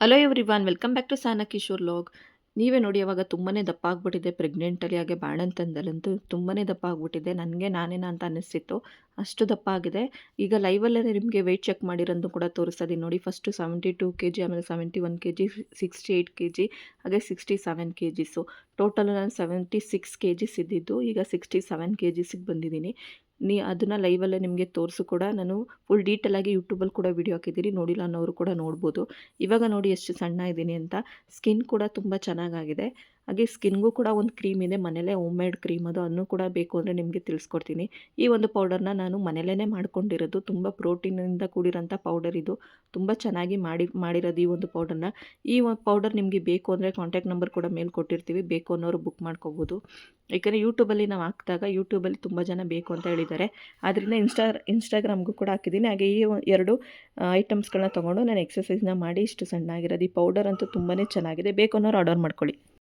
Hello everyone welcome back to Sana Kishore log. ನೀವೇ ನೋಡಿ ಅವಾಗ ತುಂಬಾ ದಪ್ಪ ಆಗಿಬಿಟ್ಟಿದೆ ಪ್ರೆಗ್ನೆಂಟಲ್ಲಿ, ಹಾಗೆ ಬಾಣಂತಂದಲ್ಲಂತೂ ತುಂಬಾ ದಪ್ಪ ಆಗಿಬಿಟ್ಟಿದೆ. ನನಗೆ ನಾನೇನಾ ಅಂತ ಅನ್ನಿಸ್ತಿತ್ತು, ಅಷ್ಟು ದಪ್ಪ ಆಗಿದೆ. ಈಗ ಲೈವಲ್ಲೇ ನಿಮಗೆ ವೆಯ್ಟ್ ಚೆಕ್ ಮಾಡಿರೋದು ಕೂಡ ತೋರಿಸ್ತಾ ಇದ್ದೀನಿ ನೋಡಿ. ಫಸ್ಟು 72 kg, ಆಮೇಲೆ 71 kg, 68 kg, ಹಾಗೆ 67 kgs. ಟೋಟಲ್ ನಾನು 76 kgs ಇದ್ದಿದ್ದು, ಈಗ 67 kgsಗೆ ಬಂದಿದ್ದೀನಿ. ಅದನ್ನು ಲೈವಲ್ಲೇ ನಿಮಗೆ ತೋರಿಸು ಕೂಡ ನಾನು ಫುಲ್ ಡೀಟೇಲಾಗಿ ಯೂಟ್ಯೂಬಲ್ಲಿ ಕೂಡ ವಿಡಿಯೋ ಹಾಕಿದ್ದೀನಿ, ನೋಡಿಲ್ಲ ಅನ್ನೋರು ಕೂಡ ನೋಡ್ಬೋದು. ಇವಾಗ ನೋಡಿ ಎಷ್ಟು ಸಣ್ಣ ಇದ್ದೀನಿ ಅಂತ. ಸ್ಕಿನ್ ಕೂಡ ತುಂಬ ಚೆನ್ನಾಗಾಗಿದೆ. ಹಾಗೆ ಸ್ಕಿನ್ಗೂ ಕೂಡ ಒಂದು ಕ್ರೀಮ್ ಇದೆ, ಮನೇಲೇ ಹೋಮ್ ಮೇಡ್ ಕ್ರೀಮ್ ಅದು, ಅದನ್ನು ಕೂಡ ಬೇಕು ಅಂದರೆ ನಿಮಗೆ ತಿಳಿಸ್ಕೊಡ್ತೀನಿ. ಈ ಒಂದು ಪೌಡರ್ನ ನಾನು ಮನೇಲೇ ಮಾಡ್ಕೊಂಡಿರೋದು, ತುಂಬ ಪ್ರೋಟೀನಿಂದ ಕೂಡಿರೋಂಥ ಪೌಡರ್ ಇದು. ತುಂಬ ಚೆನ್ನಾಗಿ ಮಾಡಿರೋದು ಈ ಒಂದು ಪೌಡರ್ನ. ಈ ಒಂದು ಪೌಡರ್ ನಿಮಗೆ ಬೇಕು ಅಂದರೆ ಕಾಂಟ್ಯಾಕ್ಟ್ ನಂಬರ್ ಕೂಡ ಮೇಲೆ ಕೊಟ್ಟಿರ್ತೀವಿ, ಬೇಕು ಅನ್ನೋರು ಬುಕ್ ಮಾಡ್ಕೋಬೋದು. ಯಾಕಂದರೆ ಯೂಟ್ಯೂಬಲ್ಲಿ ನಾವು ಹಾಕಿದಾಗ ಯೂಟ್ಯೂಬಲ್ಲಿ ತುಂಬ ಜನ ಬೇಕು ಅಂತ ಹೇಳಿದ್ದಾರೆ. ಆದ್ದರಿಂದ ಇನ್ಸ್ಟಾಗ್ರಾಮ್ಗೂ ಕೂಡ ಹಾಕಿದ್ದೀನಿ. ಹಾಗೆ ಈ ಎರಡು ಐಟಮ್ಸ್ಗಳನ್ನ ತೊಗೊಂಡು ನಾನು ಎಕ್ಸಸೈಸ್ನ ಮಾಡಿ ಇಷ್ಟು ಸಣ್ಣ ಆಗಿರೋದು. ಈ ಪೌಡರ್ ಅಂತೂ ತುಂಬಾ ಚೆನ್ನಾಗಿದೆ, ಬೇಕು ಅನ್ನೋರು ಆರ್ಡರ್ ಮಾಡ್ಕೊಳ್ಳಿ.